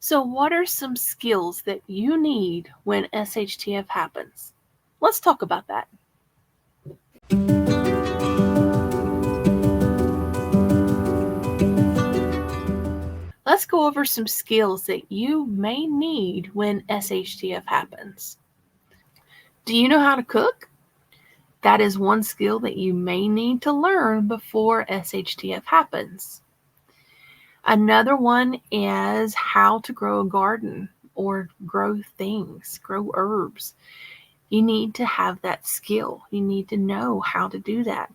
So, what are some skills that you need when SHTF happens? Let's talk about that. Let's go over some skills that you may need when SHTF happens. Do you know how to cook? That is one skill that you may need to learn before SHTF happens. Another one is how to grow a garden or grow things, grow herbs. You need to have that skill. You need to know how to do that.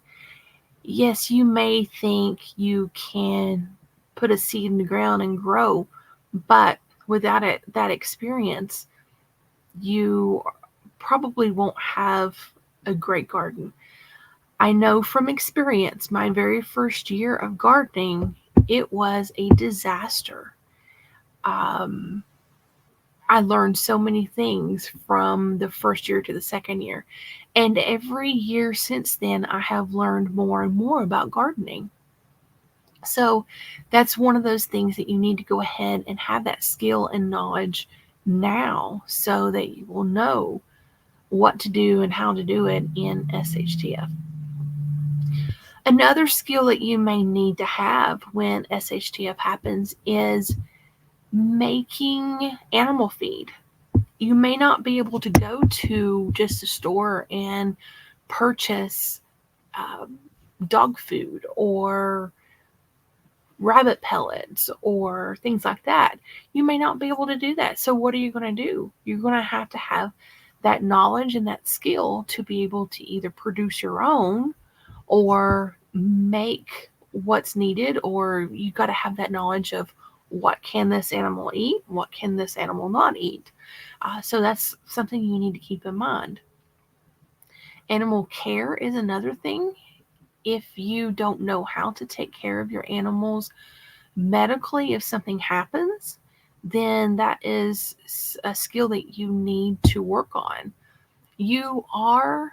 Yes, you may think you can put a seed in the ground and grow, but without that experience, you probably won't have a great garden. I know from experience, my very first year of gardening, it was a disaster. Um, I learned so many things from the first year to the second year. And every year since then, I have learned more and more about gardening. So that's one of those things that you need to go ahead and have that skill and knowledge now so that you will know what to do and how to do it in SHTF. Another skill that you may need to have when SHTF happens is making animal feed. You may not be able to go to just a store and purchase dog food or rabbit pellets or things like that. You may not be able to do that. So what are you going to do? You're going to have that knowledge and that skill to be able to either produce your own or make what's needed, or you got to have that knowledge of what can this animal eat, what can this animal not eat. So that's something you need to keep in mind. Animal care is another thing. If you don't know how to take care of your animals medically, if something happens, then that is a skill that you need to work on. You are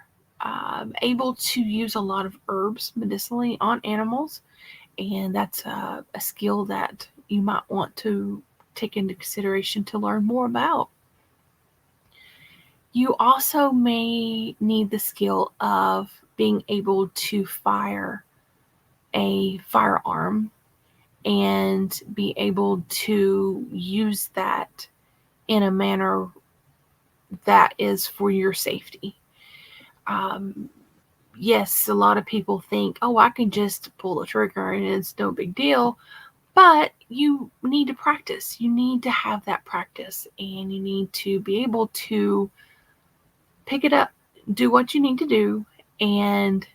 able to use a lot of herbs medicinally on animals, and that's a skill that you might want to take into consideration to learn more about. You also may need the skill of being able to fire a firearm and be able to use that in a manner that is for your safety. Um, yes, a lot of people think, oh, I can just pull the trigger and it's no big deal. But you need to practice. You need to have that practice, and you need to be able to pick it up, do what you need to do, and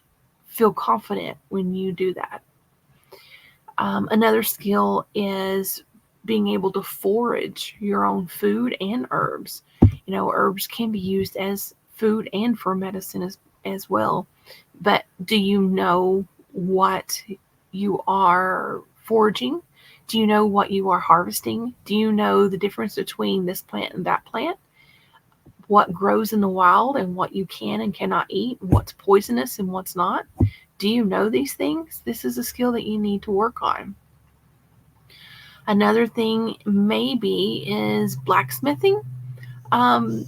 feel confident when you do that. Another skill is being able to forage your own food and herbs. You know, herbs can be used as food and for medicine as well. But do you know what you are foraging? Do you know what you are harvesting? Do you know the difference between this plant and that plant? What grows in the wild and what you can and cannot eat? What's poisonous and what's not? Do you know these things? This is a skill that you need to work on. Another thing maybe is blacksmithing. Um,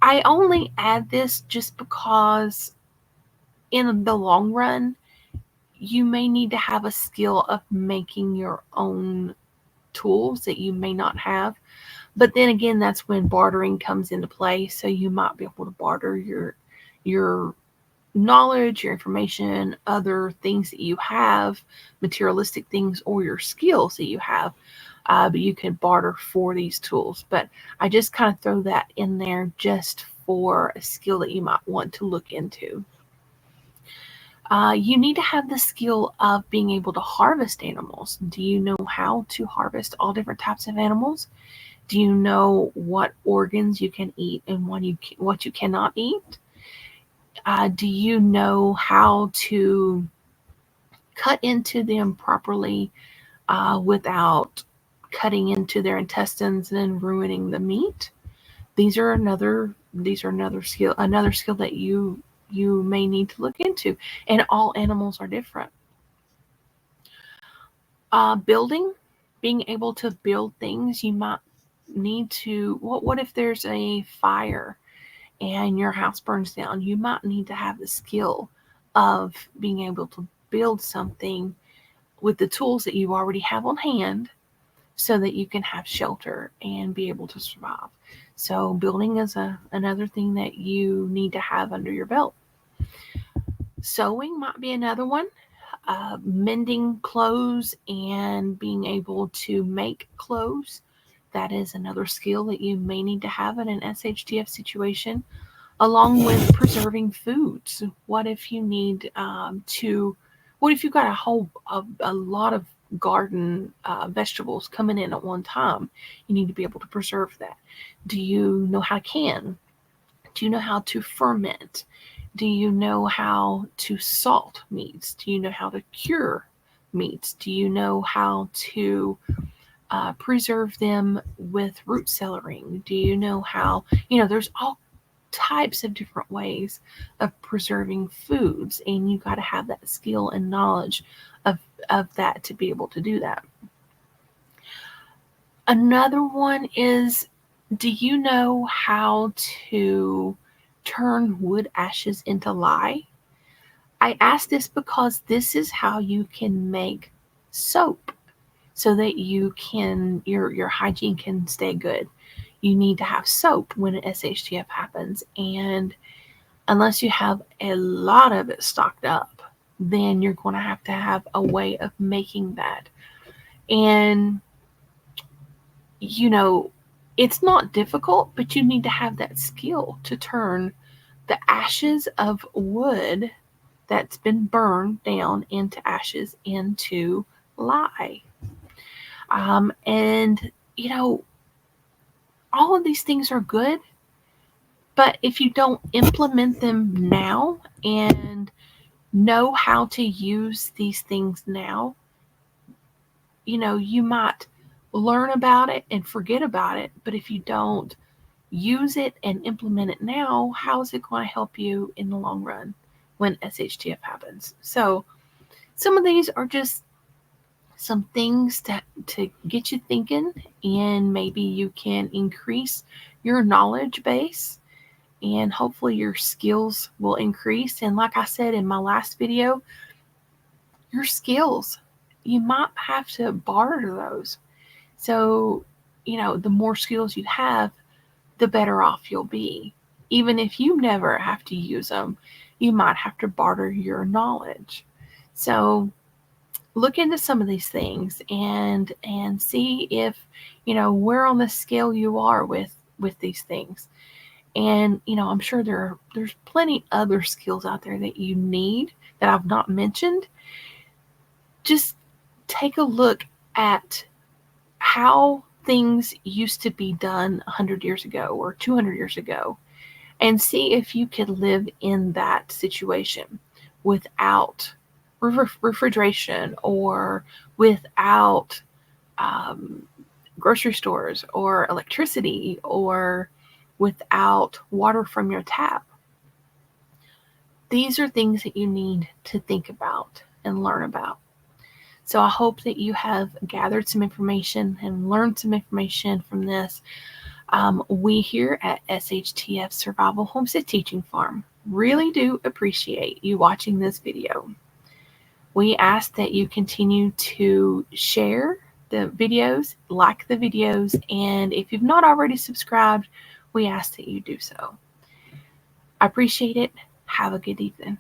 I only add this just because in the long run, you may need to have a skill of making your own tools that you may not have. But then again, that's when bartering comes into play. So you might be able to barter your knowledge, your information, other things that you have, materialistic things, or your skills that you have. But you can barter for these tools. But I just kind of throw that in there just for a skill that you might want to look into. You need to have the skill of being able to harvest animals. Do you know how to harvest all different types of animals? Do you know what organs you can eat and what you cannot eat? Do you know how to cut into them properly without cutting into their intestines and ruining the meat? These are another skill that you may need to look into, and all animals are different. Building, being able to build things, you might need to, what if there's a fire and your house burns down? You might need to have the skill of being able to build something with the tools that you already have on hand so that you can have shelter and be able to survive. So building is another thing that you need to have under your belt. Sewing might be another one. Mending clothes and being able to make clothes. That is another skill that you may need to have in an SHTF situation, along with preserving foods. What if you need what if you've got a lot of garden vegetables coming in at one time? You need to be able to preserve that. Do you know how to can? Do you know how to ferment? Do you know how to salt meats? Do you know how to cure meats? Do you know how to preserve them with root cellaring? Do you know how, there's all types of different ways of preserving foods, and you got to have that skill and knowledge of that to be able to do that. Another one is, do you know how to turn wood ashes into lye? I ask this because this is how you can make soap so that you can your hygiene can stay good. You need to have soap when an SHTF happens, and unless you have a lot of it stocked up, then you're going to have a way of making that. And it's not difficult, but you need to have that skill to turn the ashes of wood that's been burned down into ashes into lye. And all of these things are good, but if you don't implement them now and know how to use these things now, you might learn about it and forget about it. But if you don't use it and implement it now, how is it going to help you in the long run when SHTF happens? So some of these are just some things to get you thinking, and maybe you can increase your knowledge base, and hopefully your skills will increase. And like I said in my last video, your skills, you might have to barter those. So, the more skills you have, the better off you'll be. Even if you never have to use them, you might have to barter your knowledge. So look into some of these things and see if, where on the scale you are with these things. And, I'm sure there's plenty other skills out there that you need that I've not mentioned. Just take a look at how things used to be done 100 years ago or 200 years ago, and see if you could live in that situation without refrigeration or without grocery stores or electricity or without water from your tap. These are things that you need to think about and learn about. So I hope that you have gathered some information and learned some information from this. We here at SHTF Survival Homestead Teaching Farm really do appreciate you watching this video. We ask that you continue to share the videos, like the videos, and if you've not already subscribed, we ask that you do so. I appreciate it. Have a good evening.